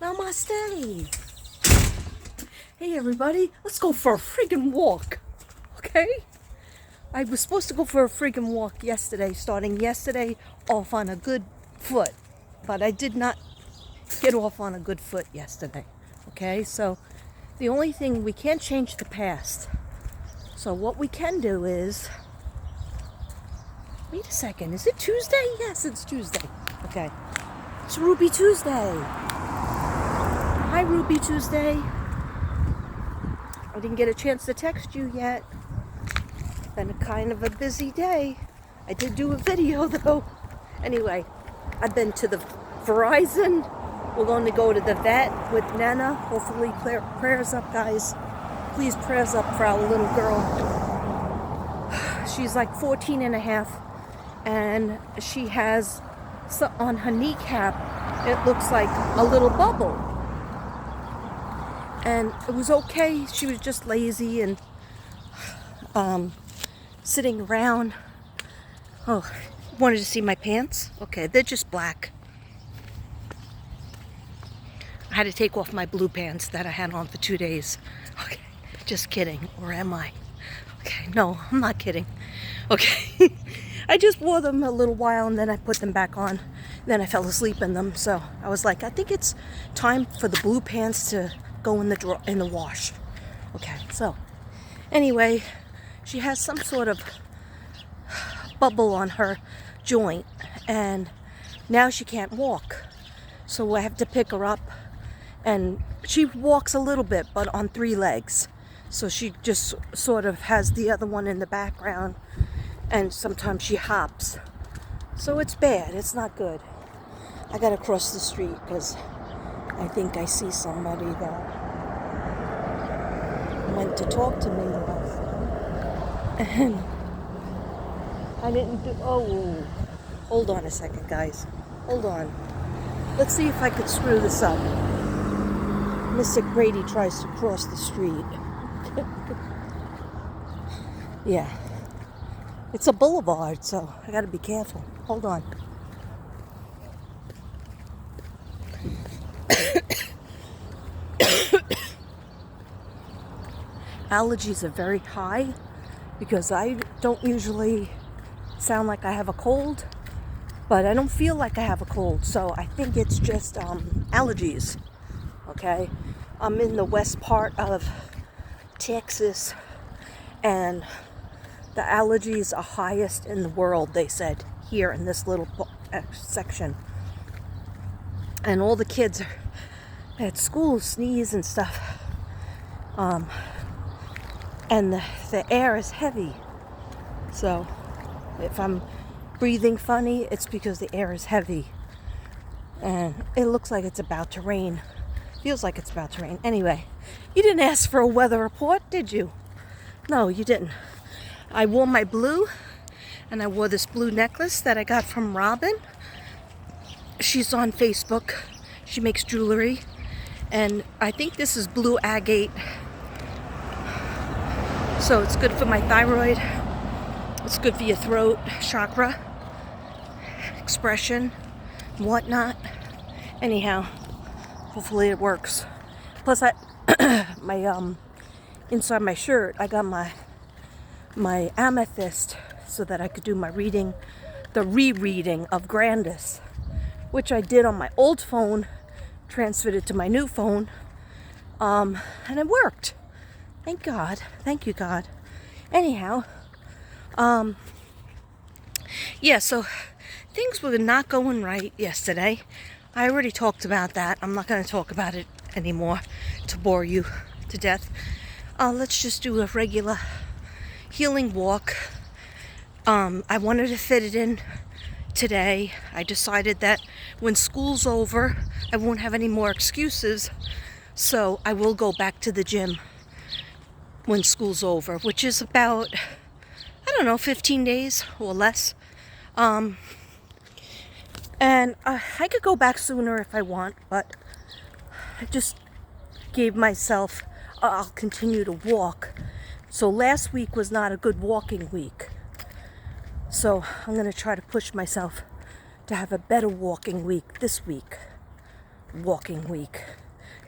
Namaste. Hey everybody, let's go for a friggin' walk. Okay? I was supposed to go for a friggin' walk yesterday, starting yesterday off on a good foot. But I did not get off on a good foot yesterday. Okay? So the only thing, we can't change the past. So what we can do is, wait a second, is it Tuesday? Yes, it's Tuesday. Okay. It's Ruby Tuesday. Hi, Ruby Tuesday. I didn't get a chance to text you yet. Been a kind of a busy day. I did do a video though. Anyway, I've been to the Verizon. We're going to go to the vet with Nana. Hopefully, prayers up, guys. Please, prayers up for our little girl. She's like 14 and a half, and she has, so on her kneecap, it looks like a little bubble. And it was okay. She was just lazy and sitting around. Oh, wanted to see my pants? Okay, they're just black. I had to take off my blue pants that I had on for 2 days. Okay, just kidding. Or am I? Okay, no, I'm not kidding. Okay, I just wore them a little while and then I put them back on. Then I fell asleep in them. So I was like, I think it's time for the blue pants to go in the wash. Okay, so anyway, she has some sort of bubble on her joint and now she can't walk. So I have to pick her up, and she walks a little bit but on 3 legs. So she just sort of has the other one in the background, and sometimes she hops. So it's bad, it's not good. I gotta cross the street because I think I see somebody that went to talk to me last night. And I didn't do, oh, hold on a second, guys. Hold on. Let's see if I could screw this up. Mr. Grady tries to cross the street. Yeah. It's a boulevard, so I gotta be careful. Hold on. Allergies are very high because I don't usually sound like I have a cold, but I don't feel like I have a cold, so I think it's just allergies. Okay, I'm in the west part of Texas, and the allergies are highest in the world, they said, here in this little section. And all the kids at school sneeze and stuff. And the air is heavy. So if I'm breathing funny, it's because the air is heavy. And it looks like it's about to rain. Feels like it's about to rain. Anyway, you didn't ask for a weather report, did you? No, you didn't. I wore my blue, and I wore this blue necklace that I got from Robin. She's on Facebook. She makes jewelry. And I think this is blue agate. So it's good for my thyroid. It's good for your throat chakra, expression, whatnot. Anyhow, hopefully it works. Plus, my inside my shirt, I got my amethyst so that I could do my reading, the rereading of Grandis, which I did on my old phone, transferred it to my new phone, and it worked. Thank God. Thank you, God. Anyhow, yeah, so things were not going right yesterday. I already talked about that. I'm not going to talk about it anymore to bore you to death. Let's just do a regular healing walk. I wanted to fit it in today. I decided that when school's over, I won't have any more excuses. So I will go back to the gym when school's over, which is about, I don't know, 15 days or less. And I could go back sooner if I want, but I just gave myself, I'll continue to walk. So last week was not a good walking week. So I'm going to try to push myself to have a better walking week this week. walking week.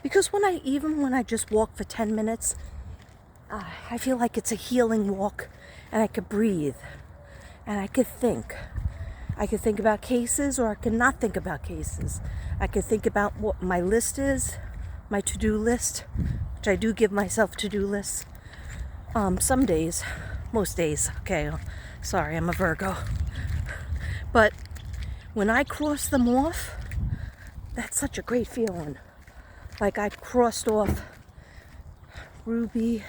Because when I just walk for 10 minutes, I feel like it's a healing walk, and I could breathe, and I could think. I could think about cases, or I could not think about cases. I could think about what my list is, my to-do list, which I do give myself to-do lists. Some days, most days, okay, sorry, I'm a Virgo. But when I cross them off, that's such a great feeling. Like I crossed off Ruby,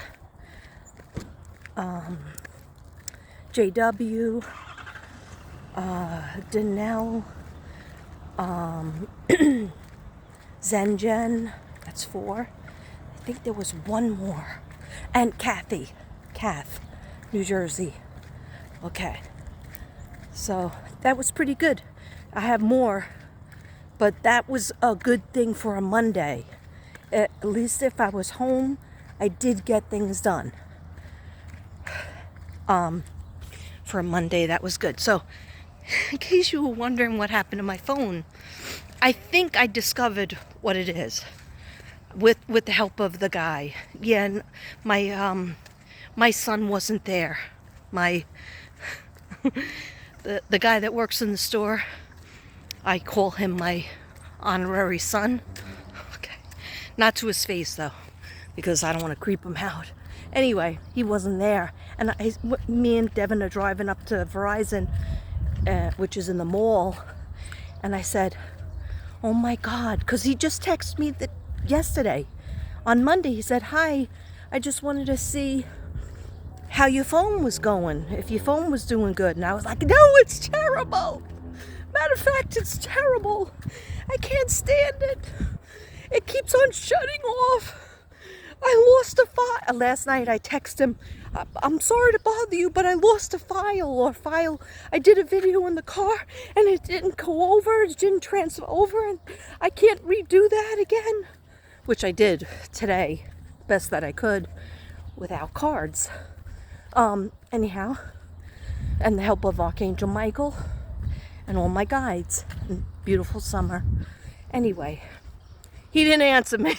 JW, Danelle, Zenjen, that's 4. I think there was one more. And Kath, New Jersey. Okay. So that was pretty good. I have more, but that was a good thing for a Monday. At least if I was home, I did get things done. For a Monday, that was good. So, in case you were wondering what happened to my phone, I think I discovered what it is with the help of the guy. Yeah, my son wasn't there. My the guy that works in the store, I call him my honorary son. Okay, not to his face though, because I don't want to creep him out. Anyway, he wasn't there, and me and Devin are driving up to Verizon, which is in the mall, and I said, oh my God, because he just texted me yesterday. On Monday, he said, hi, I just wanted to see how your phone was going, if your phone was doing good. And I was like, no, it's terrible. Matter of fact, it's terrible. I can't stand it. It keeps on shutting off. I lost a file. Last night I texted him, I'm sorry to bother you, but I lost a file. I did a video in the car and it didn't go over, it didn't transfer over, and I can't redo that again. Which I did today, best that I could, without cards. Anyhow, and the help of Archangel Michael and all my guides. Beautiful summer. Anyway, he didn't answer me.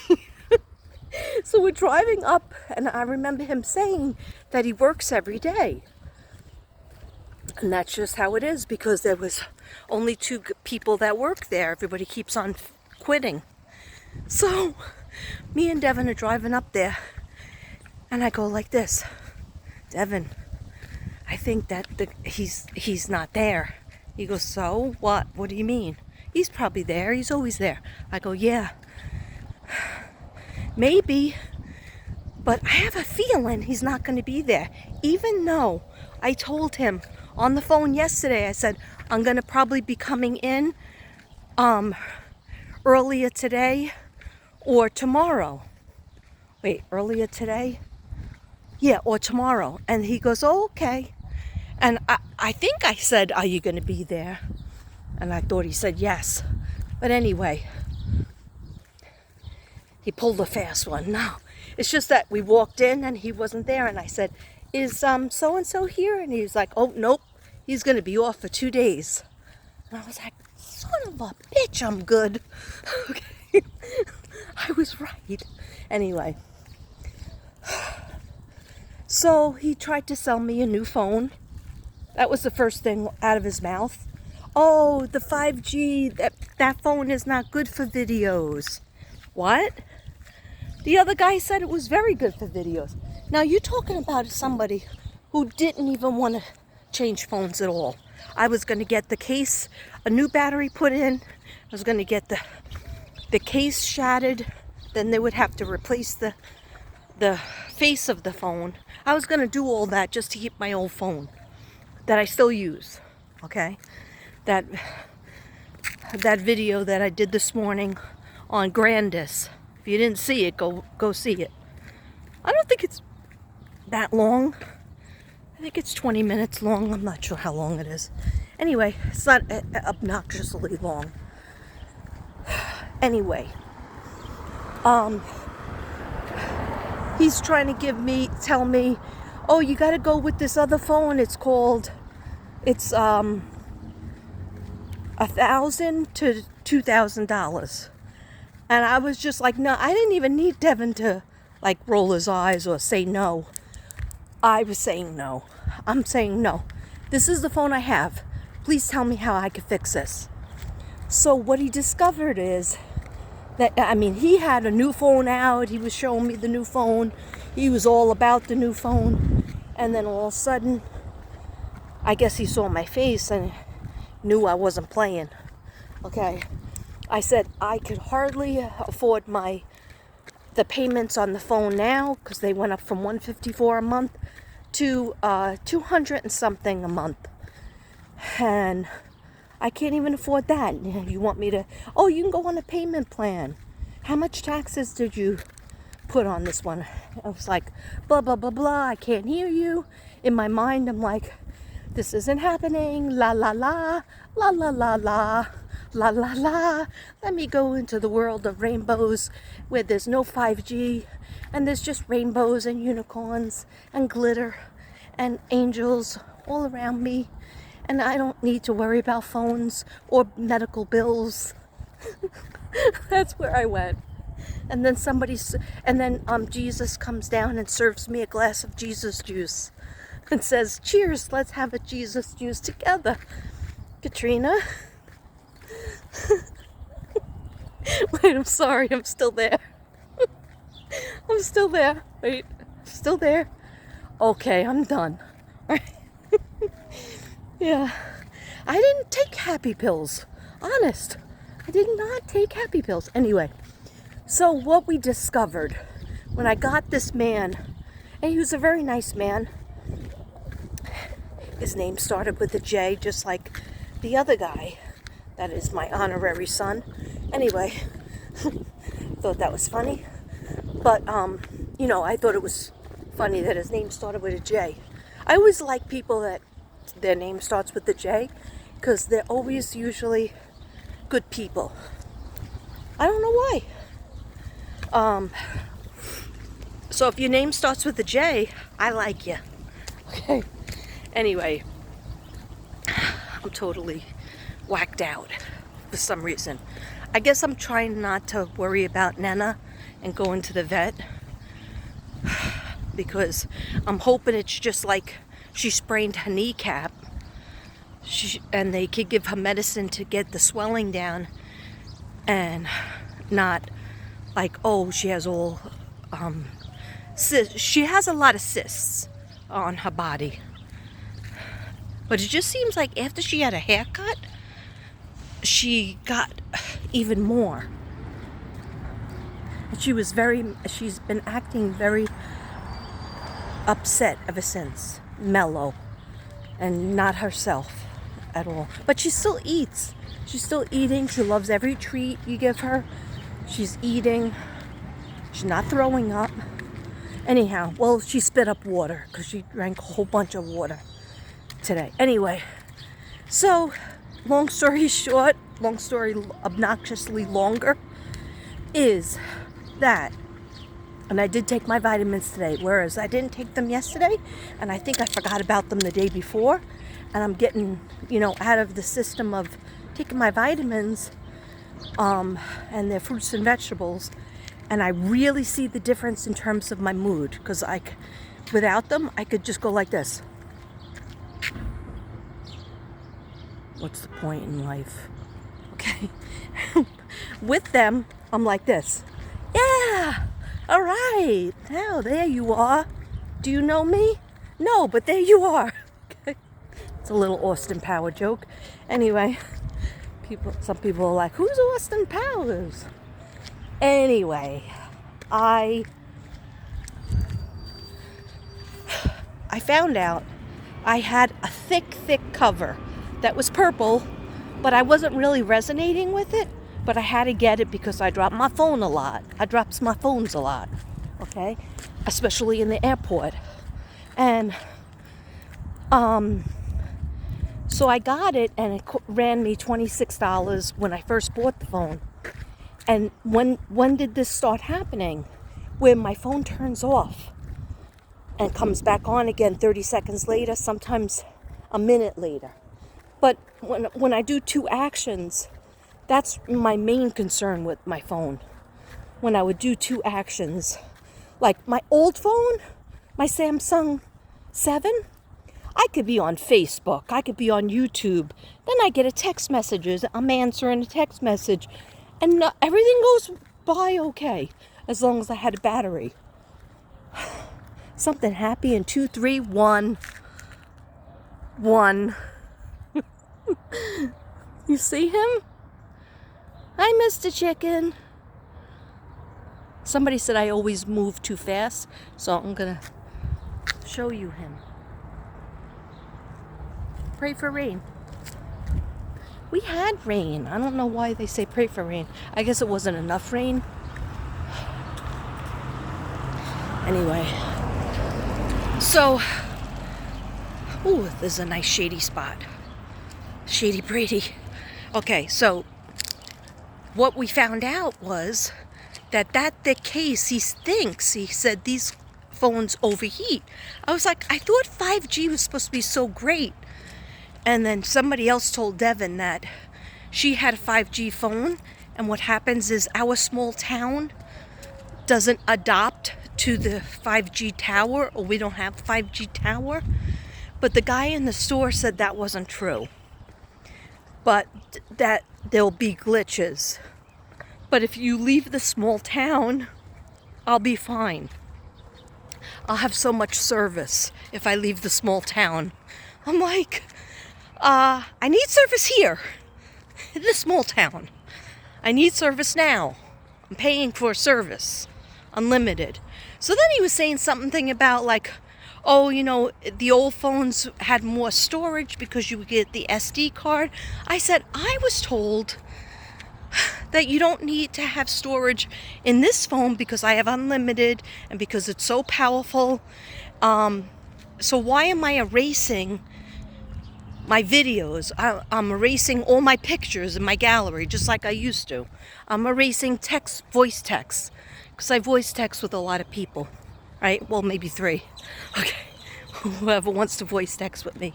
So we're driving up, and I remember him saying that he works every day. And that's just how it is, because there was only 2 people that work there. Everybody keeps on quitting. So me and Devin are driving up there, and I go like this, Devin, I think that he's not there. He goes, so what? What do you mean? He's probably there. He's always there. I go, yeah. Maybe, but I have a feeling he's not going to be there. Even though I told him on the phone yesterday, I said, I'm going to probably be coming in earlier today or tomorrow. Wait, earlier today? Yeah, or tomorrow. And he goes, oh, okay. And I think I said, are you going to be there? And I thought he said yes. But anyway, he pulled a fast one. No, it's just that we walked in and he wasn't there. And I said, is so-and-so here? And he was like, oh, nope. He's going to be off for 2 days. And I was like, son of a bitch, I'm good. Okay. I was right. Anyway. So he tried to sell me a new phone. That was the first thing out of his mouth. Oh, the 5G, that phone is not good for videos. What? The other guy said it was very good for videos. Now you're talking about somebody who didn't even want to change phones at all. I was going to get the case, a new battery put in. I was going to get the case shattered. Then they would have to replace the face of the phone. I was going to do all that just to keep my old phone that I still use. Okay? That video that I did this morning on Grandis. If you didn't see it, go see it. I don't think it's that long. I think it's 20 minutes long. I'm not sure how long it is. Anyway, it's not obnoxiously long. Anyway, he's trying to tell me, oh, you got to go with this other phone. It's $1,000 to $2,000. And I was just like, no, I didn't even need Devin to like roll his eyes or say no. I was saying no. I'm saying no. This is the phone I have. Please tell me how I could fix this. So what he discovered is that, I mean, he had a new phone out. He was showing me the new phone. He was all about the new phone. And then all of a sudden, I guess he saw my face and knew I wasn't playing. Okay. I said I could hardly afford the payments on the phone now because they went up from $154 a month to $200 and something a month. And I can't even afford that. You want me to, oh, you can go on a payment plan. How much taxes did you put on this one? I was like, blah, blah, blah, blah. I can't hear you. In my mind, I'm like, this isn't happening. La, la, la, la, la, la, la, la, la, la. Let me go into the world of rainbows where there's no 5G and there's just rainbows and unicorns and glitter and angels all around me. And I don't need to worry about phones or medical bills. That's where I went. And then Jesus comes down and serves me a glass of Jesus juice and says, cheers, let's have a Jesus juice together. Katrina. Wait, I'm sorry, I'm still there. I'm still there. Wait, still there? Okay, I'm done. Yeah, I didn't take happy pills. Honest, I did not take happy pills. Anyway, so what we discovered when I got this man, and he was a very nice man. His name started with a J, just like the other guy. That is my honorary son. Anyway, thought that was funny. But, I thought it was funny that his name started with a J. I always like people that their name starts with the J because they're always usually good people. I don't know why. So if your name starts with a J, I like you. Okay. Anyway, I'm totally whacked out for some reason. I guess I'm trying not to worry about Nana and going to the vet because I'm hoping it's just like she sprained her kneecap and they could give her medicine to get the swelling down and not like, oh, she has all cysts. She has a lot of cysts on her body. But it just seems like after she had a haircut, she got even more. And she's been acting very upset ever since. Mellow. And not herself at all. But she still eats. She's still eating. She loves every treat you give her. She's eating. She's not throwing up. Anyhow, well, she spit up water because she drank a whole bunch of water today. Anyway, so long story short, long story obnoxiously longer, is that, and I did take my vitamins today, whereas I didn't take them yesterday, and I think I forgot about them the day before, and I'm getting, out of the system of taking my vitamins, and their fruits and vegetables, and I really see the difference in terms of my mood, because without them, I could just go like this. What's the point in life? Okay. With them, I'm like this. Yeah, all right. Now, there you are. Do you know me? No, but there you are. Okay. It's a little Austin Power joke. Anyway, some people are like, who's Austin Powers? Anyway, I found out I had a thick cover that was purple, but I wasn't really resonating with it, but I had to get it because I dropped my phone a lot. I drops my phones a lot, okay? Especially in the airport. And so I got it, and it ran me $26 when I first bought the phone. And when did this start happening? Where my phone turns off and comes back on again 30 seconds later, sometimes a minute later. But when I do two actions, that's my main concern with my phone. when I would do 2 actions. Like my old phone, my Samsung 7, I could be on Facebook, I could be on YouTube. Then I get a text message, I'm answering a text message, and everything goes by okay as long as I had a battery. Something happy in 2, 3, 1. You see him? Hi, Mr. Chicken. Somebody said I always move too fast, so I'm gonna show you him. Pray for rain. We had rain. I don't know why they say pray for rain. I guess it wasn't enough rain. Anyway. So, ooh, there's a nice shady spot. Shady Brady. Okay, so what we found out was that the case, he said these phones overheat. I was like, I thought 5G was supposed to be so great. And then somebody else told Devin that she had a 5G phone, and what happens is our small town doesn't adopt to the 5G tower, or we don't have 5G tower. But the guy in the store said that wasn't true, but that there'll be glitches. But if you leave the small town, I'll be fine. I'll have so much service if I leave the small town. I'm like, I need service here in this small town. I need service now. I'm paying for service, unlimited. So then he was saying something about like, oh, you know, the old phones had more storage because you would get the SD card. I said, I was told that you don't need to have storage in this phone because I have unlimited and because it's so powerful. So why am I erasing my videos? I'm erasing all my pictures in my gallery just like I used to. I'm erasing voice text, because I voice text with a lot of people, right? Well, maybe 3. Okay, whoever wants to voice text with me.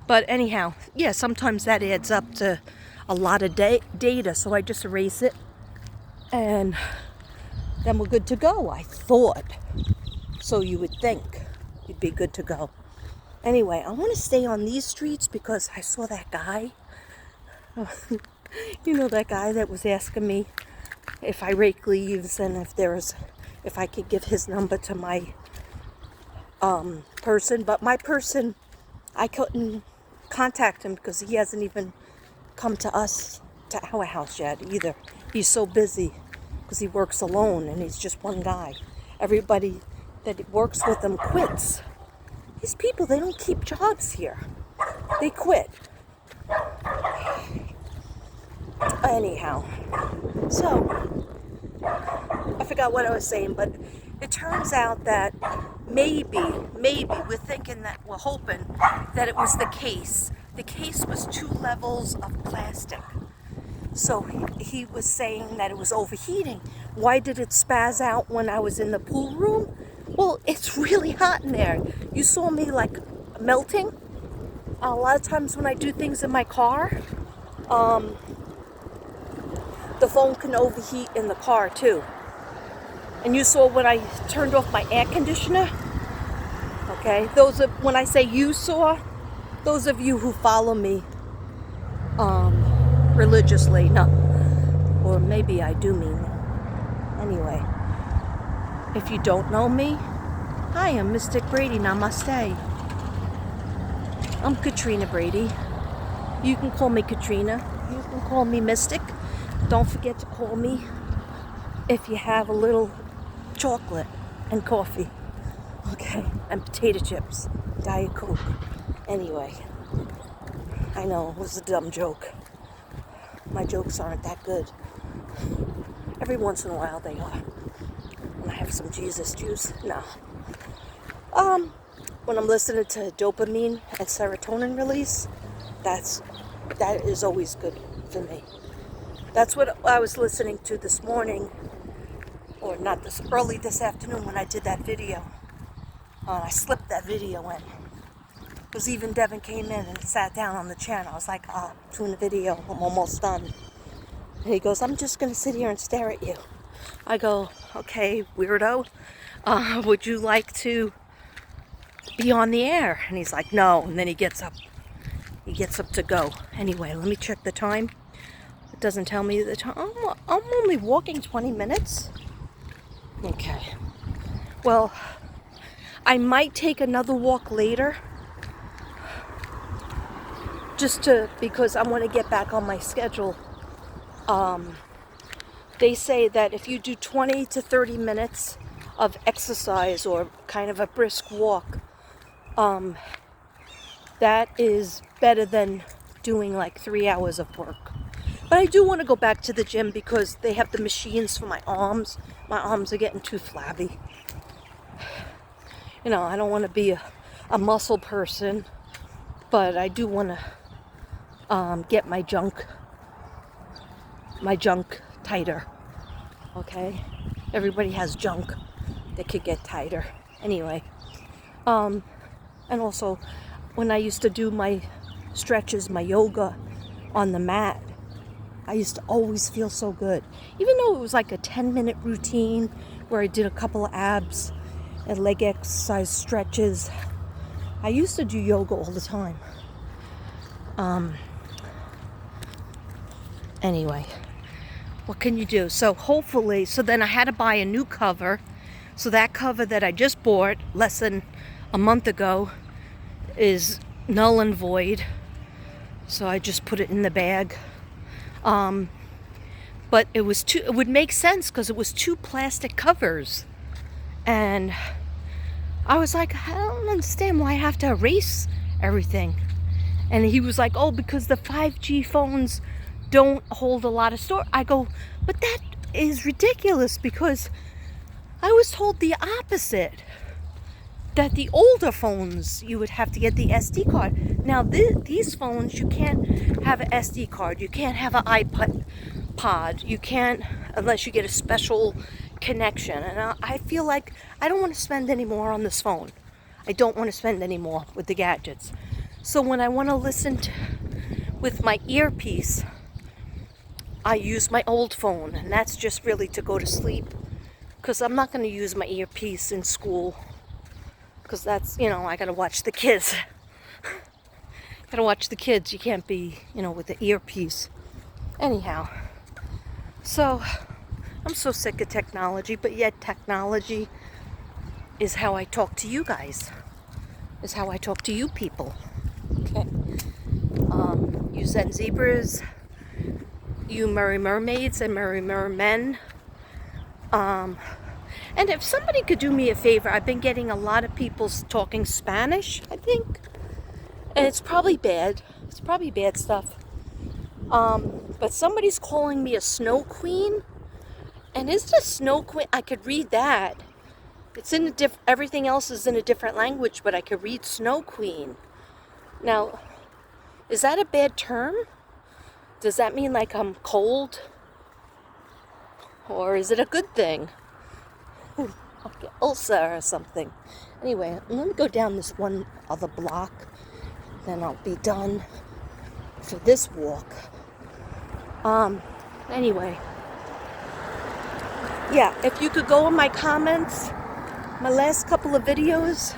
But anyhow, yeah, sometimes that adds up to a lot of data, so I just erase it, and then we're good to go, I thought. So you would think you'd be good to go. Anyway, I want to stay on these streets because I saw that guy. You know, that guy that was asking me if I rake leaves and if I could give his number to my person. But my person, I couldn't contact him because he hasn't even come to our house yet either. He's so busy because he works alone and he's just one guy. Everybody that works with him quits. These people, they don't keep jobs here. They quit. Anyhow, so I forgot what I was saying, but it turns out that maybe we're hoping that it was the case. The case was 2 levels of plastic. So he was saying that it was overheating. Why did it spaz out when I was in the pool room? Well, it's really hot in there. You saw me like melting. A lot of times when I do things in my car, the phone can overheat in the car too. And you saw when I turned off my air conditioner. Okay, when I say you saw, those of you who follow me religiously, no, or maybe I do mean it. Anyway, if you don't know me, hi, I'm Mystic Brady. Namaste. I'm Katrina Brady. You can call me Katrina. You can call me Mystic. Don't forget to call me if you have a little chocolate and coffee. Okay, and potato chips, Diet Coke. Anyway, I know it was a dumb joke. My jokes aren't that good. Every once in a while they are. When I have some Jesus juice, no. When I'm listening to dopamine and serotonin release, that is always good for me. That's what I was listening to this morning, or not early this afternoon when I did that video. I slipped that video in. Because even Devin came in and sat down on the chair, and I was like, doing the video, I'm almost done. And he goes, I'm just going to sit here and stare at you. I go, okay, weirdo, would you like to be on the air? And he's like, no. And then he gets up. He gets up to go. Anyway, let me check the time. It doesn't tell me the time. I'm only walking 20 minutes. Okay. Well, I might take another walk later. Just because I want to get back on my schedule. They say that if you do 20 to 30 minutes of exercise or kind of a brisk walk, that is better than doing like 3 hours of work. But I do want to go back to the gym because they have the machines for my arms. My arms are getting too flabby. You know, I don't want to be a muscle person, but I do want to get my junk tighter. Okay? Everybody has junk that could get tighter. Anyway, and also when I used to do my stretches, my yoga on the mat, I used to always feel so good. Even though it was like a 10-minute routine where I did a couple of abs and leg exercise stretches, I used to do yoga all the time. Anyway, what can you do? So hopefully, so then I had to buy a new cover. So that cover that I just bought less than a month ago is null and void. So I just put it in the bag. But it would make sense because it was 2 plastic covers. And I was like, I don't understand why I have to erase everything. And he was like, oh, because the 5G phones don't hold a lot of storage. I go, but that is ridiculous because I was told the opposite. That the older phones, you would have to get the SD card. Now, these phones, you can't have an SD card. You can't have an iPod. You can't, unless you get a special connection. And I feel like I don't want to spend any more on this phone. I don't want to spend any more with the gadgets. So when I want to listen with my earpiece, I use my old phone. And that's just really to go to sleep. Because I'm not going to use my earpiece in school. Because that's, you know, I gotta watch the kids. Gotta watch the kids. You can't be, you know, with the earpiece. Anyhow. So, I'm so sick of technology, but yet technology is how I talk to you guys. Is how I talk to you people. Okay. You Zen Zebras. You Merry Mermaids and Merry Mermen. And if somebody could do me a favor, I've been getting a lot of people talking Spanish, I think. And it's probably bad. It's probably bad stuff. But somebody's calling me a snow queen. And is the snow queen? I could read that. It's in everything else is in a different language, but I could read snow queen. Now, is that a bad term? Does that mean like I'm cold? Or is it a good thing? Okay, ulcer or something. Anyway, let me go down this one other block. Then I'll be done for this walk. Anyway. Yeah, if you could go in my comments, my last couple of videos,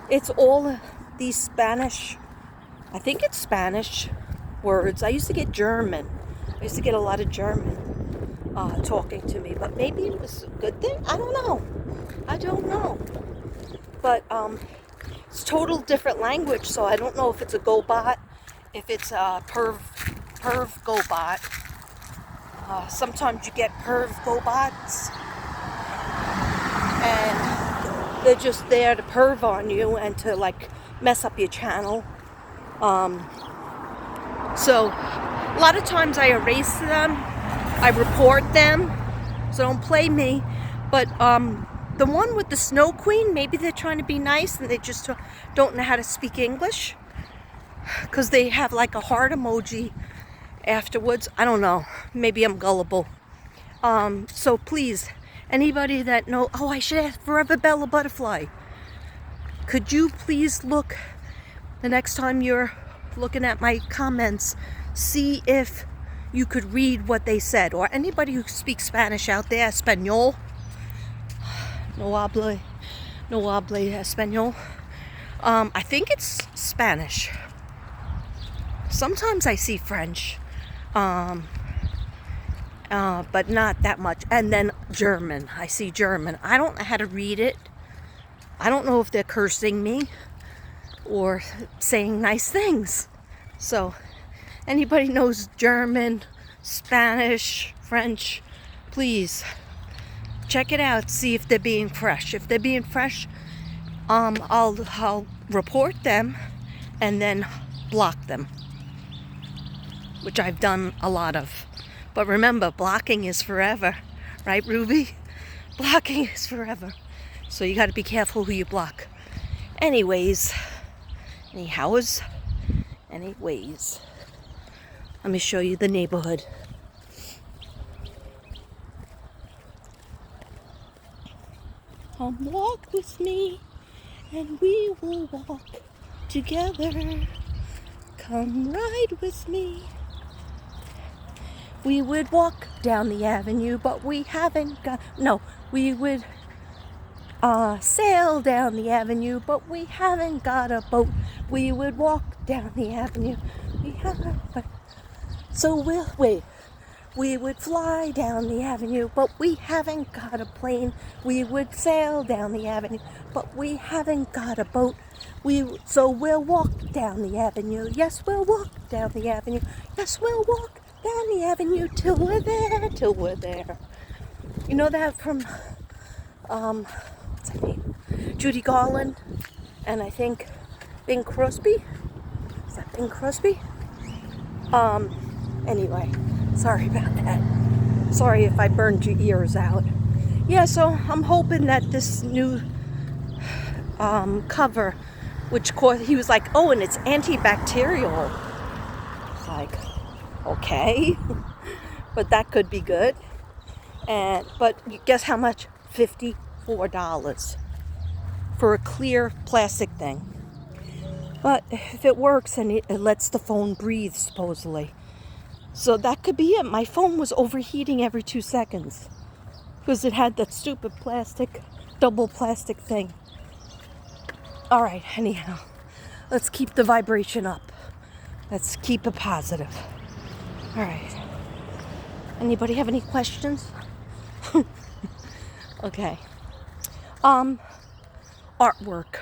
it's all these Spanish, I think it's Spanish words. I used to get German. I used to get a lot of German talking to me, but maybe it was a good thing. I don't know. But it's total different language, so I don't know if it's a GoBot, if it's a perv GoBot. Sometimes you get perv GoBots, and they're just there to perv on you and to like mess up your channel. So a lot of times I erase them, I report them, so don't play me. But the one with the Snow Queen, maybe they're trying to be nice and they just don't know how to speak English, because they have like a heart emoji afterwards. I don't know, maybe I'm gullible. So please, anybody that know, oh, I should ask Forever Bella Butterfly, could you please look the next time you're looking at my comments, see if you could read what they said. Or anybody who speaks Spanish out there, Espanol. No hablo Espanol. I think it's Spanish. Sometimes I see French. But not that much. And then German. I see German. I don't know how to read it. I don't know if they're cursing me or saying nice things. So, anybody knows German, Spanish, French, please check it out. See if they're being fresh. If they're being fresh, I'll report them and then block them, which I've done a lot of. But remember, blocking is forever, right, Ruby? Blocking is forever. So you got to be careful who you block. Anyways, let me show you the neighborhood. Come walk with me, and we will walk together. Come ride with me. We would walk down the avenue, but we haven't got... No, we would sail down the avenue, but we haven't got a boat. We would walk down the avenue. We would fly down the avenue, but we haven't got a plane. We would sail down the avenue, but we haven't got a boat. So we'll walk down the avenue. Yes, we'll walk down the avenue. Yes, we'll walk down the avenue till we're there. You know that from what's her name? Judy Garland, and I think Bing Crosby. Is that Bing Crosby? Anyway, sorry about that. Sorry if I burned your ears out. Yeah, so I'm hoping that this new cover, which he was like, oh, and it's antibacterial. It's like, okay, but that could be good. But guess how much? $54 for a clear plastic thing. But if it works, and it lets the phone breathe, supposedly. So that could be it. My phone was overheating every 2 seconds because it had that stupid double plastic thing. All right, anyhow, let's keep the vibration up. Let's keep it positive. All right. Anybody have any questions? Okay. Artwork.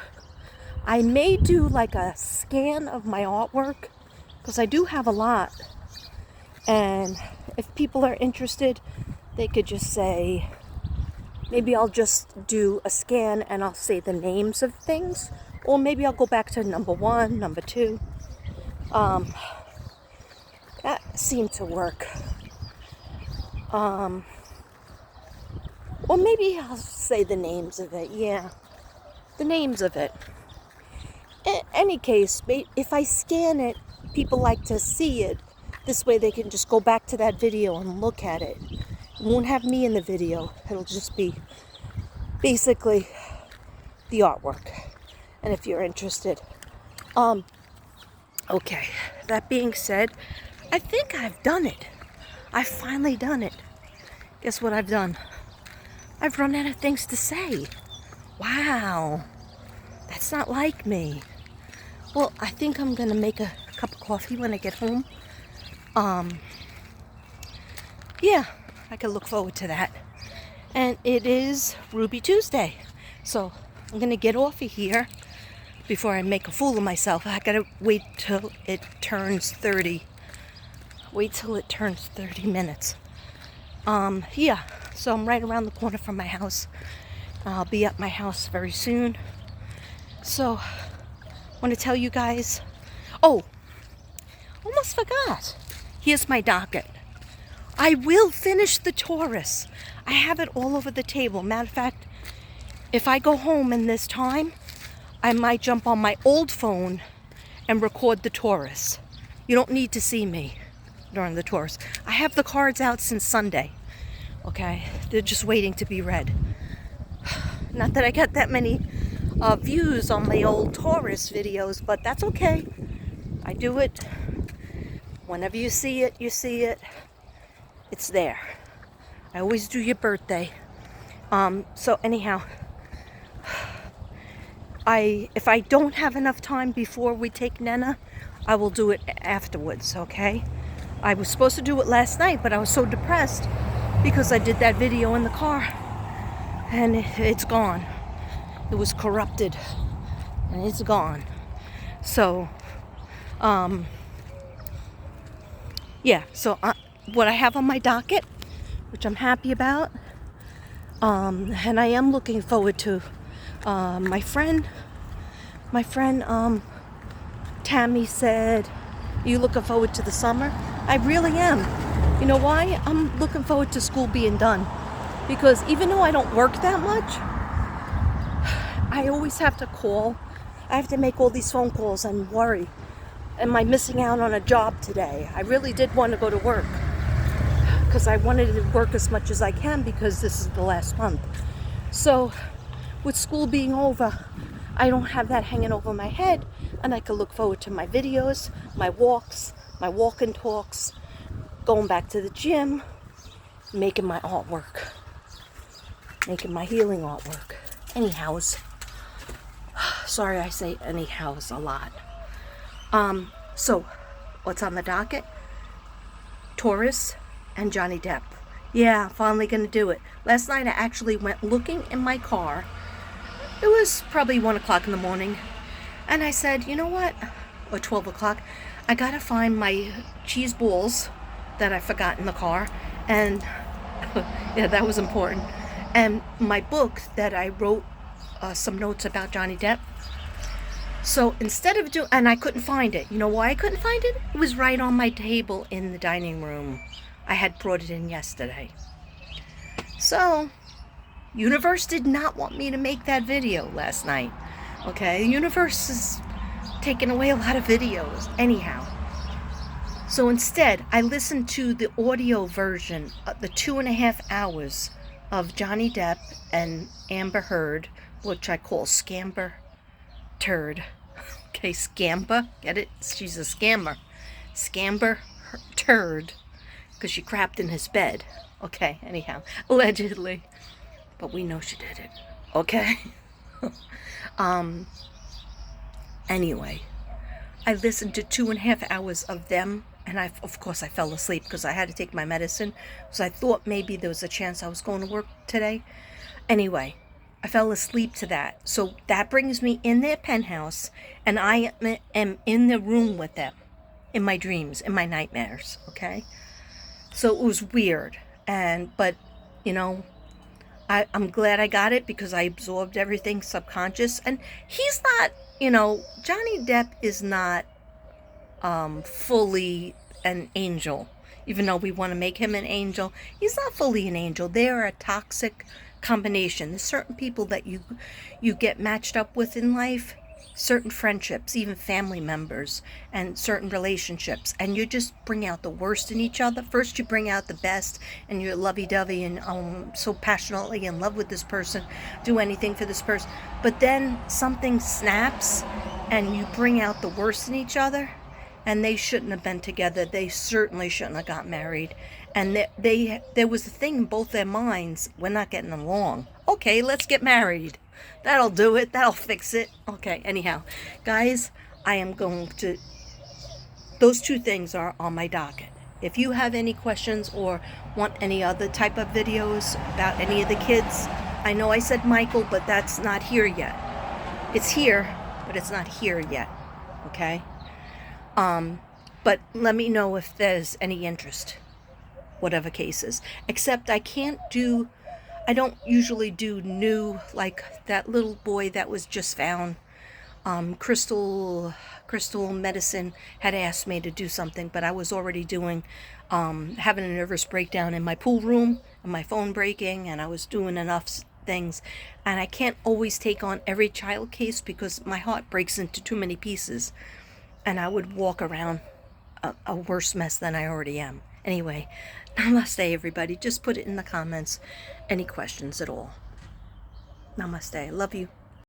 I may do like a scan of my artwork because I do have a lot. And if people are interested, they could just say, maybe I'll just do a scan and I'll say the names of things. Or maybe I'll go back to number 1, number 2. That seemed to work. Or maybe I'll say the names of it. Yeah, the names of it. In any case, if I scan it, people like to see it. This way they can just go back to that video and look at it. It won't have me in the video. It'll just be basically the artwork. And if you're interested. Okay, that being said, I think I've done it. I've finally done it. Guess what I've done? I've run out of things to say. Wow. That's not like me. Well, I think I'm going to make a cup of coffee when I get home. Yeah, I can look forward to that. And it is Ruby Tuesday. So I'm going to get off of here before I make a fool of myself. I got to wait till it turns 30. Wait till it turns 30 minutes. Yeah, so I'm right around the corner from my house. I'll be at my house very soon. So, I want to tell you guys. Oh, almost forgot. Here's my docket. I will finish the Taurus. I have it all over the table. Matter of fact, if I go home in this time, I might jump on my old phone and record the Taurus. You don't need to see me during the Taurus. I have the cards out since Sunday. Okay, they're just waiting to be read. Not that I got that many views on my old Taurus videos, but that's okay. I do it Whenever you see it, you see it. It's there. I always do your birthday. So anyhow, if I don't have enough time before we take Nana, I will do it afterwards, okay? I was supposed to do it last night, but I was so depressed because I did that video in the car, and it's gone. It was corrupted, and it's gone. So, yeah, so what I have on my docket, which I'm happy about, and I am looking forward to my friend Tammy said, "You looking forward to the summer?" I really am. You know why? I'm looking forward to school being done, because even though I don't work that much, I always have to call. I have to make all these phone calls and worry. Am I missing out on a job today? I really did want to go to work because I wanted to work as much as I can because this is the last month. So with school being over, I don't have that hanging over my head, and I can look forward to my videos, my walks, my walk and talks, going back to the gym, making my artwork, making my healing artwork. Anyhows, sorry I say anyhows a lot. So what's on the docket? Taurus and Johnny Depp. Yeah, finally gonna do it. Last night I actually went looking in my car. It was probably 1 o'clock in the morning, and I said, you know what, or 12 o'clock, I gotta find my cheese balls that I forgot in the car, and yeah, that was important, and my book that I wrote some notes about Johnny Depp. So instead of and I couldn't find it. You know why I couldn't find it? It was right on my table in the dining room. I had brought it in yesterday. So, universe did not want me to make that video last night. Okay, the universe is taking away a lot of videos. Anyhow. So instead, I listened to the audio version of the 2.5 hours of Johnny Depp and Amber Heard, which I call Scamber Turd. Okay, Scamber, get it? She's a scammer. Scamber Turd, because she crapped in his bed. Okay, anyhow, allegedly. But we know she did it. Okay? Anyway, I listened to 2.5 hours of them, and of course I fell asleep because I had to take my medicine, so I thought maybe there was a chance I was going to work today. Anyway, I fell asleep to that. So that brings me in their penthouse, and I am in the room with them, in my dreams, in my nightmares, okay? So it was weird, but, you know, I'm glad I got it because I absorbed everything subconscious, and he's not, you know, Johnny Depp is not fully an angel, even though we want to make him an angel. He's not fully an angel. They are a toxic combination. There's certain people that you get matched up with in life, certain friendships, even family members, and certain relationships, and you just bring out the worst in each other. First you bring out the best, and you're lovey-dovey and so passionately in love with this person, do anything for this person, but then something snaps and you bring out the worst in each other, and they shouldn't have been together. They certainly shouldn't have got married. And there was a thing in both their minds, we're not getting along. Okay, let's get married. That'll do it. That'll fix it. Okay, anyhow. Guys, I am going to... Those two things are on my docket. If you have any questions or want any other type of videos about any of the kids, I know I said Michael, but that's not here yet. It's here, but it's not here yet. Okay? But let me know if there's any interest. Whatever cases. Except I don't usually do new, like that little boy that was just found. Crystal Medicine had asked me to do something, but I was already doing, having a nervous breakdown in my pool room, and my phone breaking, and I was doing enough things. And I can't always take on every child case because my heart breaks into too many pieces. And I would walk around a worse mess than I already am. Anyway, namaste, everybody. Just put it in the comments. Any questions at all. Namaste. I love you.